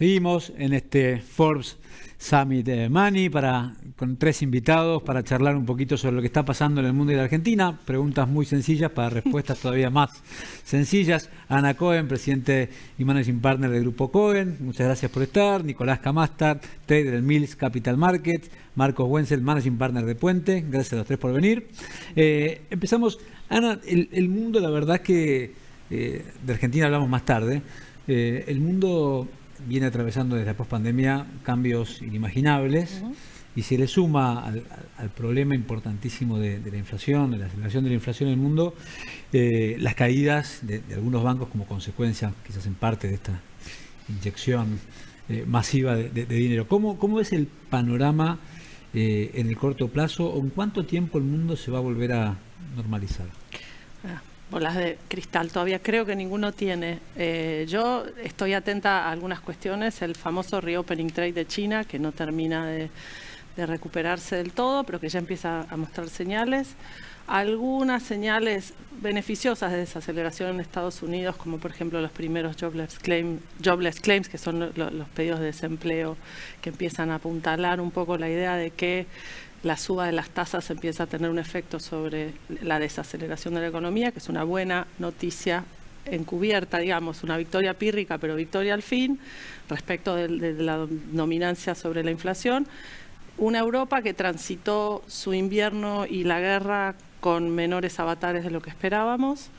Seguimos en este Forbes Summit Money con 3 invitados para charlar un poquito sobre lo que está pasando en el mundo de la Argentina. Preguntas muy sencillas para respuestas todavía más sencillas. Ana Cohen, presidente y managing partner del Grupo Cohen. Muchas gracias por estar. Nicolás Camastad, trader del Mills Capital Markets. Marcos Wenzel, managing partner de Puente. Gracias a los 3 por venir. Empezamos. Ana, el mundo, la verdad que de Argentina hablamos más tarde. El mundo viene atravesando desde la pospandemia cambios inimaginables, y se le suma al problema importantísimo de la inflación, de la aceleración de la inflación en el mundo, las caídas de algunos bancos como consecuencia, quizás en parte, de esta inyección masiva de dinero. ¿Cómo es el panorama en el corto plazo, o en cuánto tiempo el mundo se va a volver a normalizar? Bolas de cristal, todavía creo que ninguno tiene. Yo estoy atenta a algunas cuestiones, el famoso reopening trade de China, que no termina de recuperarse del todo, pero que ya empieza a mostrar señales. Algunas señales beneficiosas de desaceleración en Estados Unidos, como por ejemplo los primeros jobless claims, que son los pedidos de desempleo, que empiezan a apuntalar un poco la idea de que la suba de las tasas empieza a tener un efecto sobre la desaceleración de la economía, que es una buena noticia encubierta, digamos, una victoria pírrica, pero victoria al fin, respecto de la dominancia sobre la inflación. Una Europa que transitó su invierno y la guerra con menores avatares de lo que esperábamos,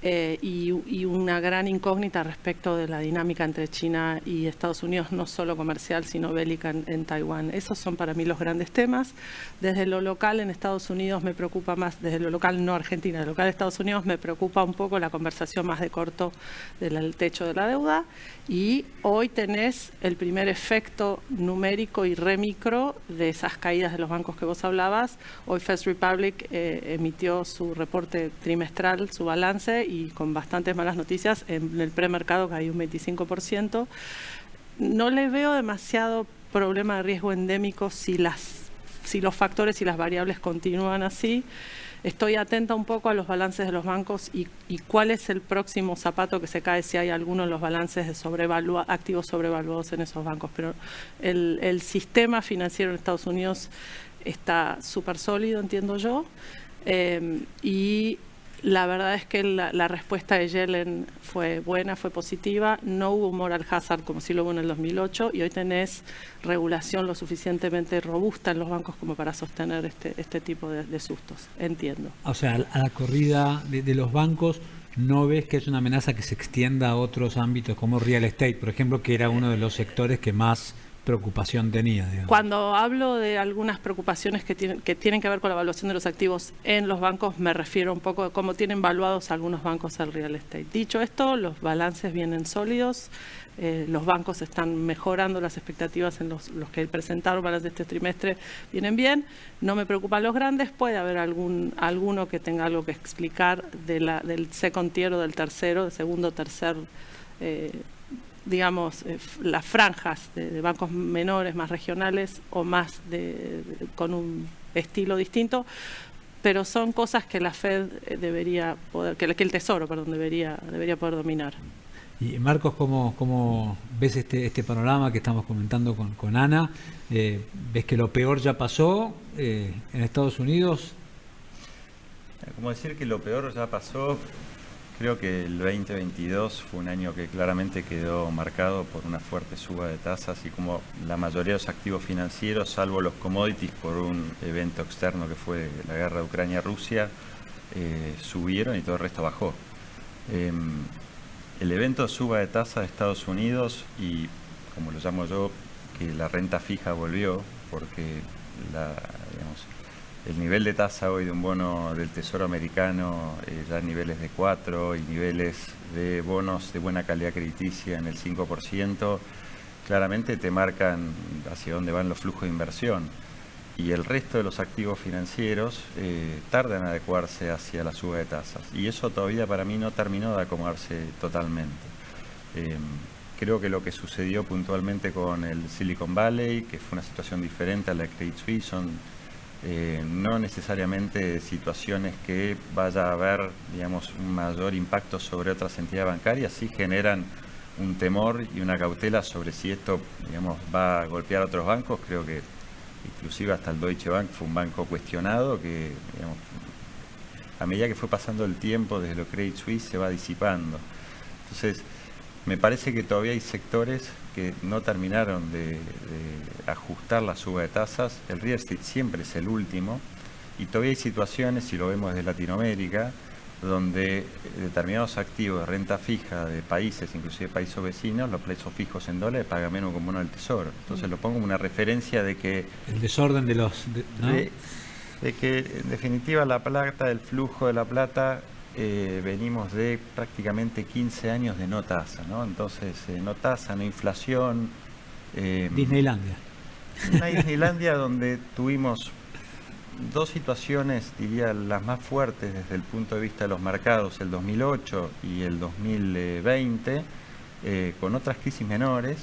y una gran incógnita respecto de la dinámica entre China y Estados Unidos, no solo comercial, sino bélica en Taiwán. Esos son para mí los grandes temas. Desde lo local en Estados Unidos me preocupa más, desde lo local no Argentina, desde lo local de Estados Unidos me preocupa un poco la conversación más de corto del techo de la deuda, y hoy tenés el primer efecto numérico y remicro de esas caídas de los bancos que vos hablabas. Hoy First Republic emitió su reporte trimestral, su balance, y con bastantes malas noticias. En el premercado cayó un 25%. No le veo demasiado problema de riesgo endémico si los factores y las variables continúan así. Estoy atenta un poco a los balances de los bancos y cuál es el próximo zapato que se cae, si hay alguno en los balances de activos sobrevaluados en esos bancos. Pero el sistema financiero en Estados Unidos está súper sólido, entiendo yo, y la verdad es que la respuesta de Yellen fue buena, fue positiva. No hubo moral hazard como sí lo hubo en el 2008, y hoy tenés regulación lo suficientemente robusta en los bancos como para sostener este tipo de sustos, entiendo. O sea, a la corrida de los bancos, ¿no ves que es una amenaza que se extienda a otros ámbitos como real estate, por ejemplo, que era uno de los sectores que más preocupación tenía, digamos? Cuando hablo de algunas preocupaciones que tienen que ver con la evaluación de los activos en los bancos, me refiero un poco a cómo tienen valuados algunos bancos el real estate. Dicho esto, los balances vienen sólidos, los bancos están mejorando las expectativas en los que presentaron balances este trimestre, vienen bien. No me preocupan los grandes, puede haber alguno que tenga algo que explicar del second tier o del tercero, del segundo, tercer, digamos, las franjas de bancos menores, más regionales o más con un estilo distinto, pero son cosas que la Fed debería poder, que el Tesoro, perdón, debería poder dominar. Y Marcos, ¿cómo ves este panorama que estamos comentando con Ana? ¿Ves que lo peor ya pasó en Estados Unidos? Como decir que lo peor ya pasó. Creo que el 2022 fue un año que claramente quedó marcado por una fuerte suba de tasas, y como la mayoría de los activos financieros, salvo los commodities, por un evento externo que fue la guerra de Ucrania-Rusia, subieron y todo el resto bajó. El evento de suba de tasas de Estados Unidos, y como lo llamo yo, que la renta fija volvió, porque el nivel de tasa hoy de un bono del Tesoro americano ya en niveles de 4 y niveles de bonos de buena calidad crediticia en el 5%, claramente te marcan hacia dónde van los flujos de inversión. Y el resto de los activos financieros tardan en adecuarse hacia la suba de tasas. Y eso todavía para mí no terminó de acomodarse totalmente. Creo que lo que sucedió puntualmente con el Silicon Valley, que fue una situación diferente a la de Credit Suisse, son no necesariamente situaciones que vaya a haber, digamos, un mayor impacto sobre otras entidades bancarias, sí generan un temor y una cautela sobre si esto, digamos, va a golpear a otros bancos. Creo que inclusive hasta el Deutsche Bank fue un banco cuestionado que, digamos, a medida que fue pasando el tiempo desde los Credit Suisse se va disipando. Entonces, me parece que todavía hay sectores que no terminaron de ajustar la suba de tasas. El real estate siempre es el último, y todavía hay situaciones, si lo vemos desde Latinoamérica, donde determinados activos de renta fija de países, inclusive países vecinos, los plazos fijos en dólares pagan menos que un bono del Tesoro. Entonces lo pongo como una referencia de que... El desorden de los... ¿no? de que en definitiva la plata, el flujo de la plata, venimos de prácticamente 15 años de no tasa, ¿no? Entonces, no tasa, no inflación. Disneylandia. Una Disneylandia donde tuvimos dos situaciones, diría, las más fuertes desde el punto de vista de los mercados, el 2008 y el 2020, con otras crisis menores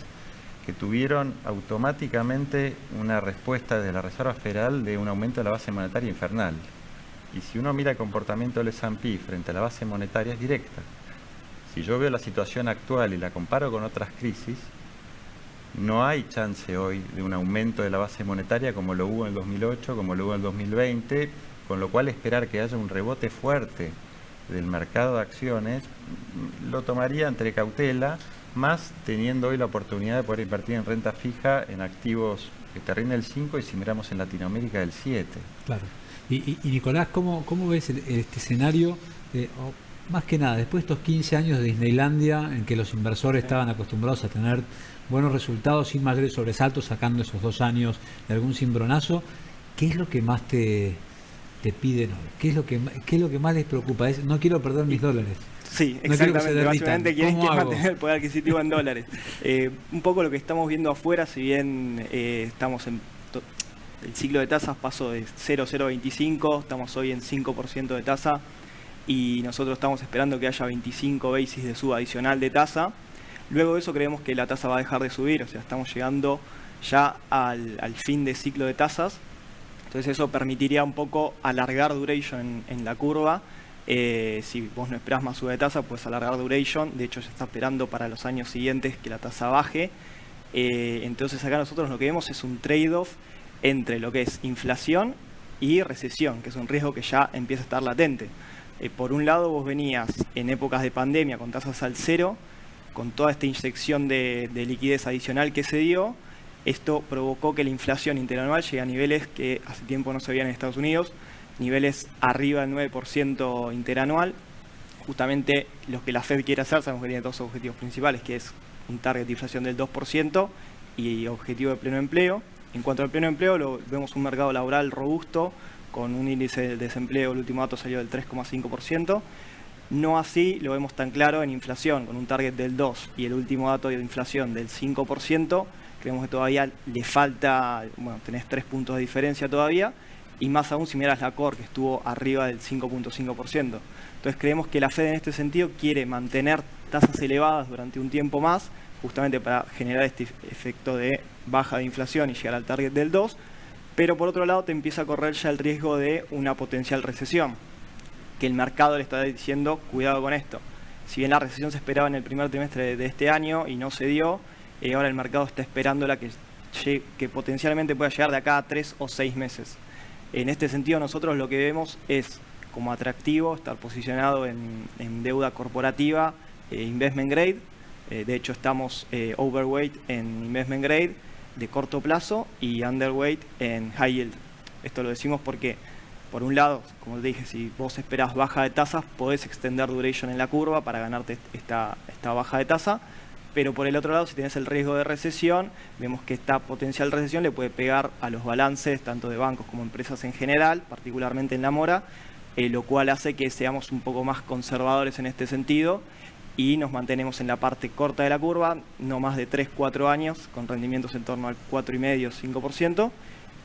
que tuvieron automáticamente una respuesta de la Reserva Federal de un aumento de la base monetaria infernal. Y si uno mira el comportamiento del S&P frente a la base monetaria, es directa. Si yo veo la situación actual y la comparo con otras crisis, no hay chance hoy de un aumento de la base monetaria como lo hubo en el 2008, como lo hubo en el 2020, con lo cual esperar que haya un rebote fuerte del mercado de acciones lo tomaría entre cautela, más teniendo hoy la oportunidad de poder invertir en renta fija en activos que te rinden el 5 y si miramos en Latinoamérica el 7. Claro. Y Nicolás, ¿cómo ves este escenario? Más que nada, después de estos 15 años de Disneylandia, en que los inversores estaban acostumbrados a tener buenos resultados sin mayores sobresaltos, sacando esos 2 años de algún cimbronazo, ¿qué es lo que más te piden hoy? ¿Qué es lo que más les preocupa? No quiero perder mis dólares. Sí, no exactamente. Básicamente quieren mantener el poder adquisitivo en dólares. Un poco lo que estamos viendo afuera, si bien estamos en... El ciclo de tasas pasó de 0,025, estamos hoy en 5% de tasa y nosotros estamos esperando que haya 25 basis de suba adicional de tasa. Luego de eso creemos que la tasa va a dejar de subir, o sea, estamos llegando ya al fin de ciclo de tasas. Entonces eso permitiría un poco alargar duration en la curva. Si vos no esperás más suba de tasa, puedes alargar duration. De hecho, se está esperando para los años siguientes que la tasa baje. Entonces acá nosotros lo que vemos es un trade-off entre lo que es inflación y recesión, que es un riesgo que ya empieza a estar latente. Por un lado, vos venías en épocas de pandemia con tasas al cero, con toda esta inyección de liquidez adicional que se dio. Esto provocó que la inflación interanual llegue a niveles que hace tiempo no se veían en Estados Unidos, niveles arriba del 9% interanual. Justamente lo que la Fed quiere hacer, sabemos que tiene dos objetivos principales, que es un target de inflación del 2% y objetivo de pleno empleo. En cuanto al pleno empleo, vemos un mercado laboral robusto, con un índice de desempleo, el último dato salió del 3,5%. No así lo vemos tan claro en inflación, con un target del 2% y el último dato de inflación del 5%. Creemos que todavía le falta, bueno, tenés 3 puntos de diferencia todavía, y más aún si miras la core, que estuvo arriba del 5,5%. Entonces creemos que la Fed en este sentido quiere mantener tasas elevadas durante un tiempo más, justamente para generar este efecto de baja de inflación y llegar al target del 2%, pero por otro lado te empieza a correr ya el riesgo de una potencial recesión, que el mercado le está diciendo cuidado con esto. Si bien la recesión se esperaba en el primer trimestre de este año y no se dio, ahora el mercado está esperándola que potencialmente pueda llegar de acá a 3 o 6 meses. En este sentido nosotros lo que vemos es como atractivo estar posicionado en deuda corporativa, investment grade. De hecho estamos overweight en investment grade de corto plazo y underweight en high yield. Esto lo decimos porque, por un lado, como te dije, si vos esperás baja de tasas, podés extender duration en la curva para ganarte esta baja de tasa, pero por el otro lado, si tenés el riesgo de recesión, vemos que esta potencial recesión le puede pegar a los balances, tanto de bancos como empresas en general, particularmente en la mora, lo cual hace que seamos un poco más conservadores en este sentido y nos mantenemos en la parte corta de la curva, no más de 3-4 años, con rendimientos en torno al 4,5-5%.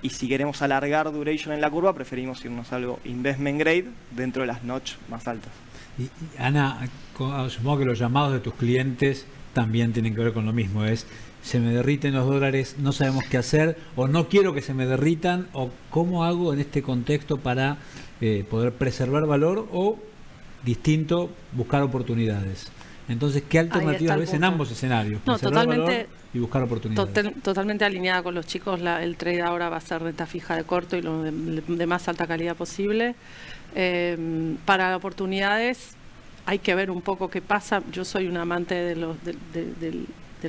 Y si queremos alargar duration en la curva, preferimos irnos a algo investment grade dentro de las notch más altas. Y Ana, supongo que los llamados de tus clientes también tienen que ver con lo mismo, se me derriten los dólares, no sabemos qué hacer, o no quiero que se me derritan, o cómo hago en este contexto para poder preservar valor, o distinto, buscar oportunidades. Entonces, ¿qué alternativas ves en ambos escenarios? No, totalmente. Y buscar oportunidades. Totalmente alineada con los chicos. El trade ahora va a ser renta fija de corto y lo de más alta calidad posible. Para oportunidades hay que ver un poco qué pasa. Yo soy un amante de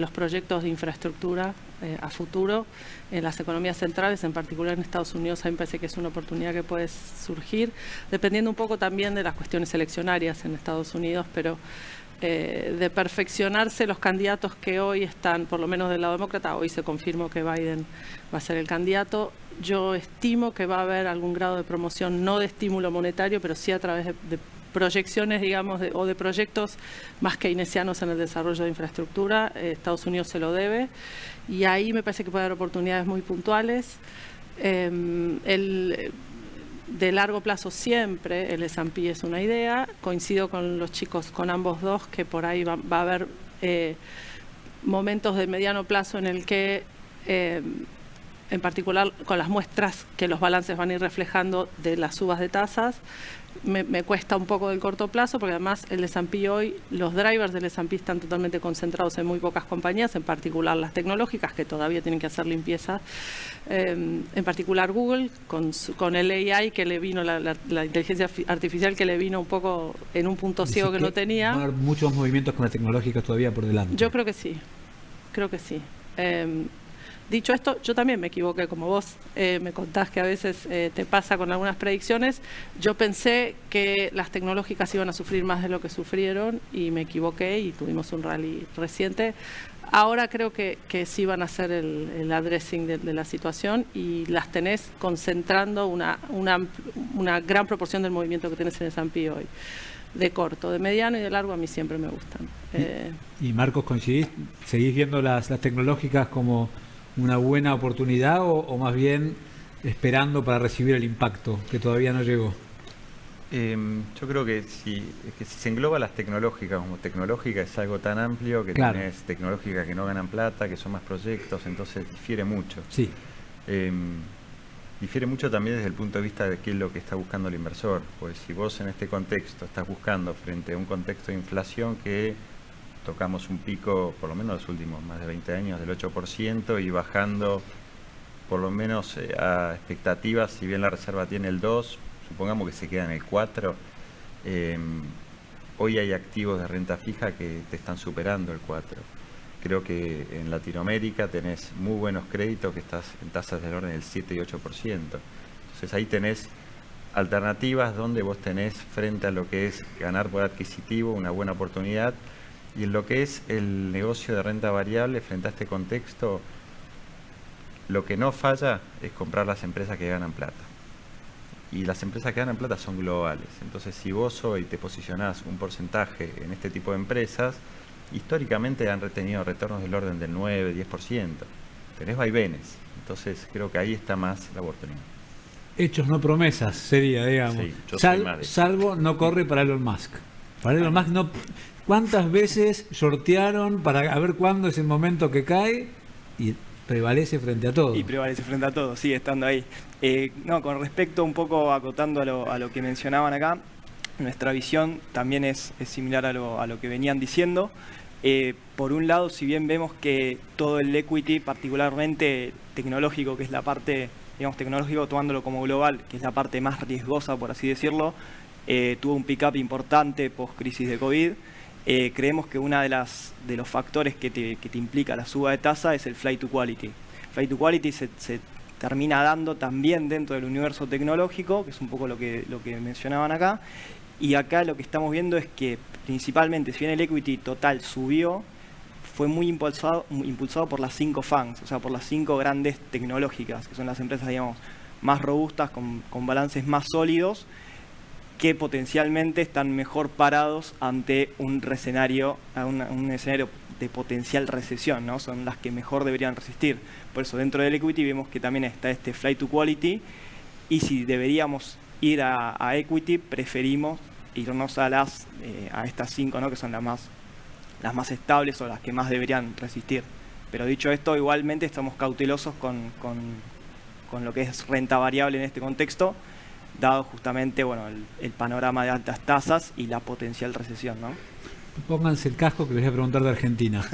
los proyectos de infraestructura a futuro en las economías centrales, en particular en Estados Unidos. A mí me parece que es una oportunidad que puede surgir, dependiendo un poco también de las cuestiones eleccionarias en Estados Unidos, pero de perfeccionarse los candidatos que hoy están, por lo menos del lado demócrata. Hoy se confirmó que Biden va a ser el candidato. Yo estimo que va a haber algún grado de promoción, no de estímulo monetario, pero sí a través de proyecciones, digamos, o de proyectos más keynesianos en el desarrollo de infraestructura. Estados Unidos se lo debe, y ahí me parece que puede haber oportunidades muy puntuales. De largo plazo siempre el S&P es una idea. Coincido con los chicos, con ambos dos, que por ahí va a haber momentos de mediano plazo en el que, en particular con las muestras que los balances van a ir reflejando de las subas de tasas, me cuesta un poco del corto plazo, porque además el S&P hoy, los drivers del S&P están totalmente concentrados en muy pocas compañías, en particular las tecnológicas, que todavía tienen que hacer limpieza, en particular Google, con el AI que le vino, la inteligencia artificial que le vino un poco en un punto ciego que no tenía. Va a haber muchos movimientos con las tecnológicas todavía por delante. Yo creo que sí, dicho esto, yo también me equivoqué, como vos me contás que a veces te pasa con algunas predicciones. Yo pensé que las tecnológicas iban a sufrir más de lo que sufrieron y me equivoqué y tuvimos un rally reciente. Ahora creo que sí van a hacer el addressing de la situación, y las tenés concentrando una gran proporción del movimiento que tenés en el S&P hoy. De corto, de mediano y de largo a mí siempre me gustan. ¿Y Marcos, coincidís? ¿Seguís viendo las tecnológicas como una buena oportunidad o más bien esperando para recibir el impacto que todavía no llegó? Yo creo que si se engloba las tecnológicas como tecnológica, es algo tan amplio que claro, tenés tecnológicas que no ganan plata, que son más proyectos, entonces difiere mucho. Sí. Difiere mucho también desde el punto de vista de qué es lo que está buscando el inversor. Pues si vos en este contexto estás buscando, frente a un contexto de inflación que tocamos un pico, por lo menos los últimos más de 20 años, del 8%, y bajando por lo menos a expectativas, si bien la reserva tiene el 2%, supongamos que se queda en el 4%, hoy hay activos de renta fija que te están superando el 4%. Creo que en Latinoamérica tenés muy buenos créditos que estás en tasas del orden del 7 y 8%. Entonces ahí tenés alternativas donde vos tenés, frente a lo que es ganar poder adquisitivo, una buena oportunidad. Y en lo que es el negocio de renta variable, frente a este contexto, lo que no falla es comprar las empresas que ganan plata. Y las empresas que ganan plata son globales. Entonces, si vos hoy te posicionás un porcentaje en este tipo de empresas, históricamente han retenido retornos del orden del 9, 10%. Tenés vaivenes. Entonces, creo que ahí está más la oportunidad. Hechos, no promesas, sería, digamos. Sí, yo soy más de eso. Salvo no corre para Elon Musk. Para Elon Musk no... ¿Cuántas veces sortearon para ver cuándo es el momento que cae y prevalece frente a todo? Y prevalece frente a todo, sigue estando ahí. No, con respecto un poco acotando a lo que mencionaban acá, nuestra visión también es similar a lo que venían diciendo. Por un lado, si bien vemos que todo el equity, particularmente tecnológico, que es la parte, digamos, tecnológico tomándolo como global, que es la parte más riesgosa, por así decirlo, tuvo un pick-up importante post-crisis de COVID. Creemos que uno de los factores que te implica la suba de tasa es el flight to quality. Flight to quality se termina dando también dentro del universo tecnológico, que es un poco lo que mencionaban acá. Y acá lo que estamos viendo es que principalmente, si bien el equity total subió, fue muy impulsado por las 5 FANGs, o sea, por las 5 grandes tecnológicas, que son las empresas, digamos, más robustas, con balances más sólidos, que potencialmente están mejor parados ante un escenario de potencial recesión, ¿no? Son las que mejor deberían resistir. Por eso dentro del equity vemos que también está este flight to quality, y si deberíamos ir a equity, preferimos irnos a estas 5, ¿no? Que son las más estables o las que más deberían resistir. Pero dicho esto, igualmente estamos cautelosos con lo que es renta variable en este contexto, dado justamente el panorama de altas tasas y la potencial recesión, ¿no? pónganse el casco que les voy a preguntar de Argentina.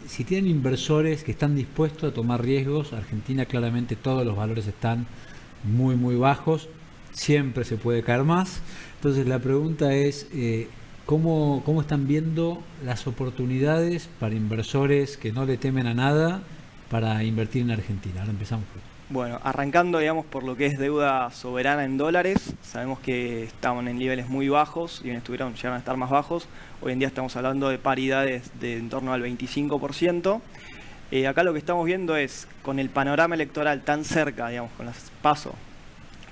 Si tienen inversores que están dispuestos a tomar riesgos, Argentina claramente todos los valores están muy, muy bajos, siempre se puede caer más. Entonces la pregunta es, ¿cómo están viendo las oportunidades para inversores que no le temen a nada para invertir en Argentina? Ahora empezamos. Bueno, arrancando, digamos, por lo que es deuda soberana en dólares, sabemos que estamos en niveles muy bajos, y bien llegaron a estar más bajos. Hoy en día estamos hablando de paridades de en torno al 25%. Acá lo que estamos viendo es, con el panorama electoral tan cerca, digamos, con las PASO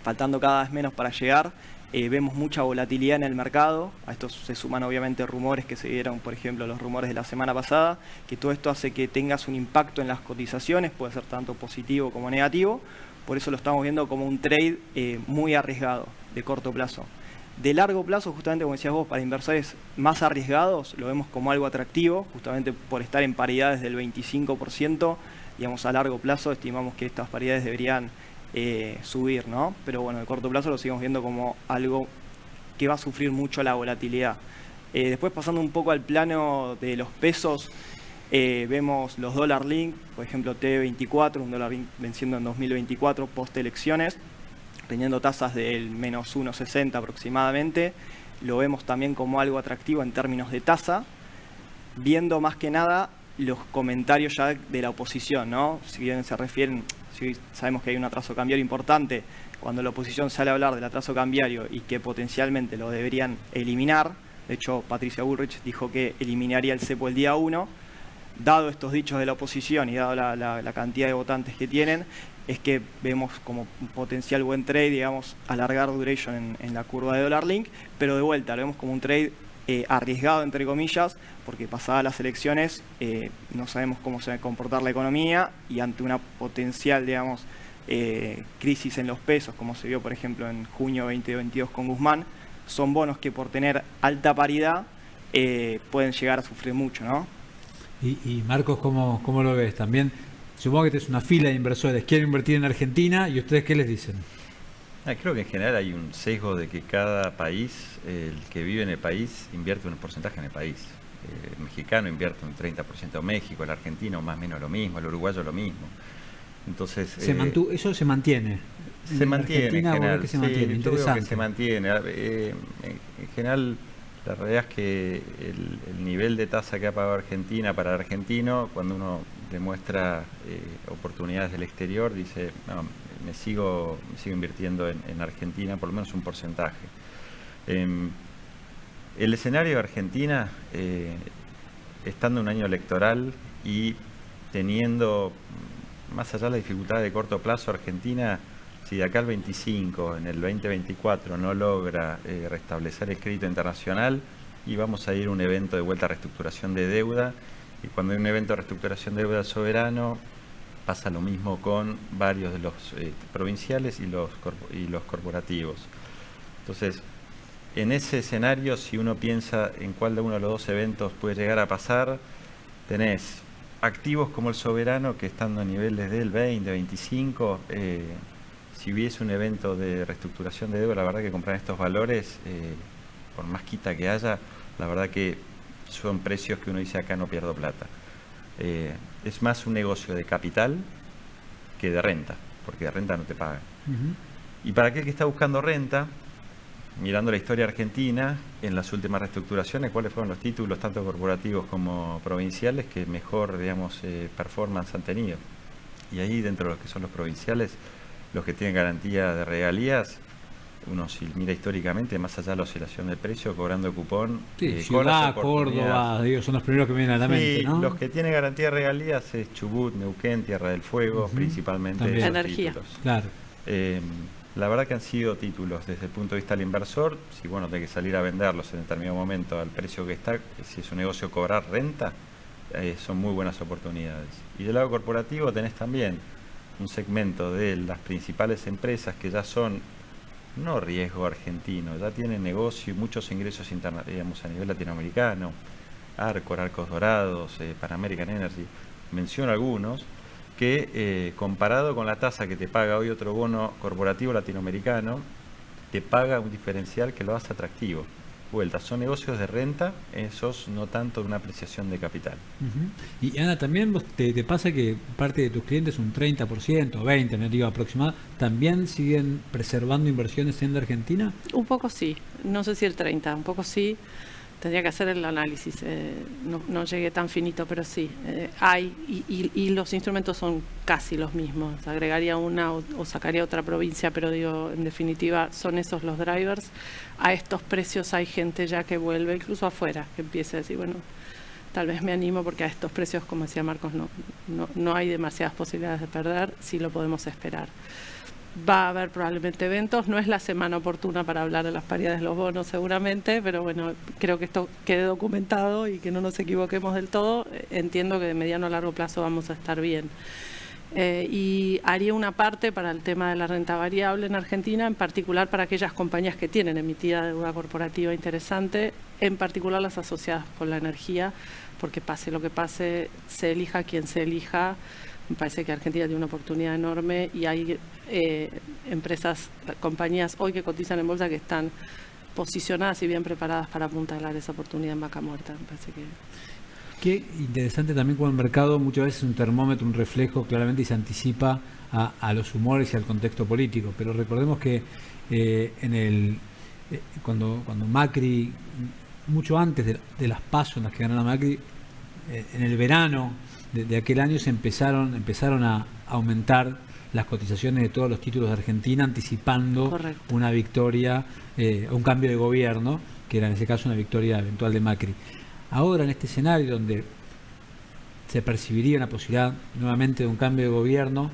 faltando cada vez menos para llegar, vemos mucha volatilidad en el mercado. A esto se suman obviamente rumores que se dieron, por ejemplo, los rumores de la semana pasada, que todo esto hace que tengas un impacto en las cotizaciones, puede ser tanto positivo como negativo. Por eso lo estamos viendo como un trade muy arriesgado, de corto plazo. De largo plazo, justamente como decías vos, para inversores más arriesgados, lo vemos como algo atractivo, justamente por estar en paridades del 25%, digamos, a largo plazo estimamos que estas paridades deberían subir, ¿no? Pero bueno, de corto plazo lo seguimos viendo como algo que va a sufrir mucho la volatilidad. Después, pasando un poco al plano de los pesos, vemos los dólar link, por ejemplo T24, un dólar link venciendo en 2024 post elecciones, teniendo tasas del menos 1,60 aproximadamente. Lo vemos también como algo atractivo en términos de tasa, viendo más que nada los comentarios ya de la oposición, ¿no? Si bien se refieren, si sabemos que hay un atraso cambiario importante, cuando la oposición sale a hablar del atraso cambiario y que potencialmente lo deberían eliminar, de hecho Patricia Bullrich dijo que eliminaría el cepo el día 1, dado estos dichos de la oposición y dado la cantidad de votantes que tienen, es que vemos como un potencial buen trade, digamos, alargar duration en la curva de dólar link, pero de vuelta lo vemos como un trade arriesgado, entre comillas, porque pasadas las elecciones no sabemos cómo se va a comportar la economía, y ante una potencial, digamos, crisis en los pesos, como se vio por ejemplo en junio 2022 con Guzmán, son bonos que por tener alta paridad pueden llegar a sufrir mucho, ¿no? Y Marcos, ¿cómo lo ves? También supongo que es una fila de inversores, quieren invertir en Argentina, ¿y ustedes qué les dicen? Creo que en general hay un sesgo de que cada país, el que vive en el país, invierte un porcentaje en el país. El mexicano invierte un 30% en México, el argentino más o menos lo mismo, el uruguayo lo mismo. Entonces, eso se mantiene. Se mantiene en general. Que se mantiene. Interesante. Que se mantiene. En general, la realidad es que el nivel de tasa que ha pagado Argentina para el argentino, cuando uno demuestra oportunidades del exterior, dice, no, me sigo invirtiendo en Argentina, por lo menos un porcentaje. El escenario de Argentina, estando en un año electoral y teniendo, más allá de la dificultad de corto plazo, Argentina, si de acá al 25, en el 2024, no logra restablecer el crédito internacional, y vamos a ir a un evento de vuelta a reestructuración de deuda, y cuando hay un evento de reestructuración de deuda soberano, pasa lo mismo con varios de los provinciales y los corporativos. Entonces, en ese escenario, si uno piensa en cuál de uno de los dos eventos puede llegar a pasar, tenés activos como el soberano, que estando a niveles del 20, 25, si hubiese un evento de reestructuración de deuda, la verdad que comprar estos valores, por más quita que haya, la verdad que son precios que uno dice, acá no pierdo plata. Es más un negocio de capital que de renta, porque de renta no te pagan. Y para aquel que está buscando renta, mirando la historia argentina, en las últimas reestructuraciones, ¿cuáles fueron los títulos, tanto corporativos como provinciales, que mejor, digamos, performance han tenido? Y ahí, dentro de los que son los provinciales, los que tienen garantía de regalías, uno si mira históricamente, más allá de la oscilación del precio, cobrando cupón, Ciudad, Córdoba, son los primeros que me vienen a la mente, ¿no? Los que tienen garantía de regalías es Chubut, Neuquén, Tierra del Fuego, principalmente esos energía. títulos. Claro. La verdad que han sido títulos desde el punto de vista del inversor, si bueno, tiene que salir a venderlos en determinado momento al precio que está, si es un negocio cobrar renta, son muy buenas oportunidades. Y del lado corporativo tenés también un segmento de las principales empresas que ya son no riesgo argentino, ya tienen negocio y muchos ingresos digamos, a nivel latinoamericano, Arcos Dorados, Pan American Energy, menciono algunos, que comparado con la tasa que te paga hoy otro bono corporativo latinoamericano, te paga un diferencial que lo hace atractivo. vuelta, son negocios de renta, esos no tanto de una apreciación de capital. Y Ana, también te pasa que parte de tus clientes, un 30%, 20%, no digo aproximado, ¿también siguen preservando inversiones en la Argentina? Un poco sí, no sé si el 30%, un poco sí. Tendría que hacer el análisis, no llegué tan finito, pero sí, hay, y los instrumentos son casi los mismos. Agregaría una o sacaría otra provincia, pero digo, en definitiva, son esos los drivers. A estos precios hay gente ya que vuelve, incluso afuera, que empieza a decir, bueno, tal vez me animo porque a estos precios, como decía Marcos, no hay demasiadas posibilidades de perder, sí lo podemos esperar. Va a haber probablemente eventos, no es la semana oportuna para hablar de las paridades de los bonos seguramente, pero bueno, creo que esto quede documentado y que no nos equivoquemos del todo. Entiendo que de mediano a largo plazo vamos a estar bien. Y haría una parte para el tema de la renta variable en Argentina, en particular para aquellas compañías que tienen emitida deuda corporativa interesante, en particular las asociadas con la energía, porque pase lo que pase, se elija quien se elija. Me parece que Argentina tiene una oportunidad enorme y hay empresas, compañías hoy que cotizan en bolsa que están posicionadas y bien preparadas para apuntalar esa oportunidad en vaca muerta. Me parece que... Qué interesante también como el mercado muchas veces es un termómetro, un reflejo claramente y se anticipa a los humores y al contexto político. Pero recordemos que cuando Macri, mucho antes de las PASO en las que ganó Macri, en el verano de aquel año empezaron a aumentar las cotizaciones de todos los títulos de Argentina, anticipando Correcto. una victoria, un cambio de gobierno, que era en ese caso una victoria eventual de Macri. Ahora, en este escenario donde se percibiría una posibilidad nuevamente de un cambio de gobierno,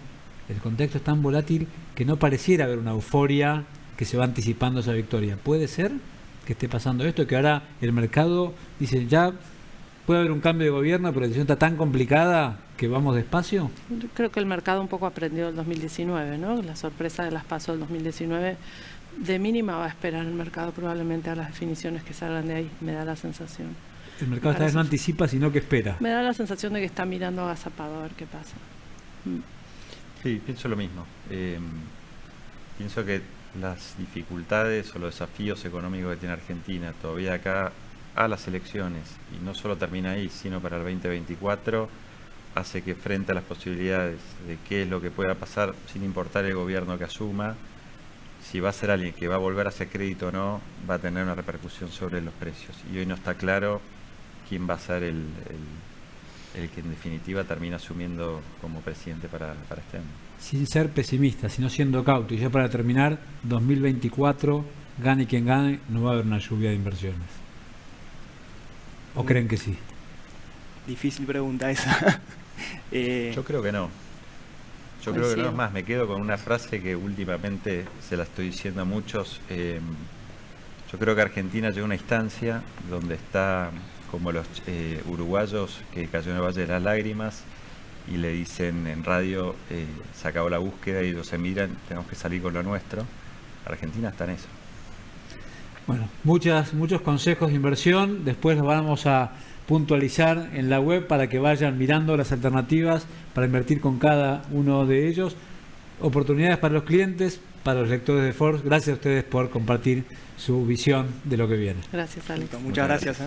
el contexto es tan volátil que no pareciera haber una euforia que se va anticipando esa victoria. ¿Puede ser que esté pasando esto? Que ahora el mercado dice, ya puede haber un cambio de gobierno, pero la decisión está tan complicada que vamos despacio. Yo creo que el mercado un poco aprendió del 2019, ¿no? La sorpresa de las PASO del 2019, de mínima va a esperar el mercado probablemente a las definiciones que salgan de ahí, me da la sensación. El mercado esta vez no anticipa, sino que espera. Me da la sensación de que está mirando agazapado a ver qué pasa. Sí, pienso lo mismo. Pienso que las dificultades o los desafíos económicos que tiene Argentina todavía acá a las elecciones, y no solo termina ahí, sino para el 2024, hace que frente a las posibilidades de qué es lo que pueda pasar, sin importar el gobierno que asuma, si va a ser alguien que va a volver a hacer crédito o no, va a tener una repercusión sobre los precios. Y hoy no está claro quién va a ser el que en definitiva termina asumiendo como presidente para este año. Sin ser pesimista, sino siendo cauto. Y ya para terminar, 2024, gane quien gane, no va a haber una lluvia de inversiones. ¿O creen que sí? Difícil pregunta esa. Yo creo que no. Yo creo que no. Es más, me quedo con una frase que últimamente se la estoy diciendo a muchos. Yo creo que Argentina llegó a una instancia donde está como los uruguayos que cayó en el Valle de las Lágrimas y le dicen en radio, se acabó la búsqueda y ellos se miran, tenemos que salir con lo nuestro. Argentina está en eso. Bueno, muchos consejos de inversión, después los vamos a puntualizar en la web para que vayan mirando las alternativas para invertir con cada uno de ellos. Oportunidades para los clientes, para los lectores de Forbes. Gracias a ustedes por compartir su visión de lo que viene. Gracias, Alex. Muchas gracias.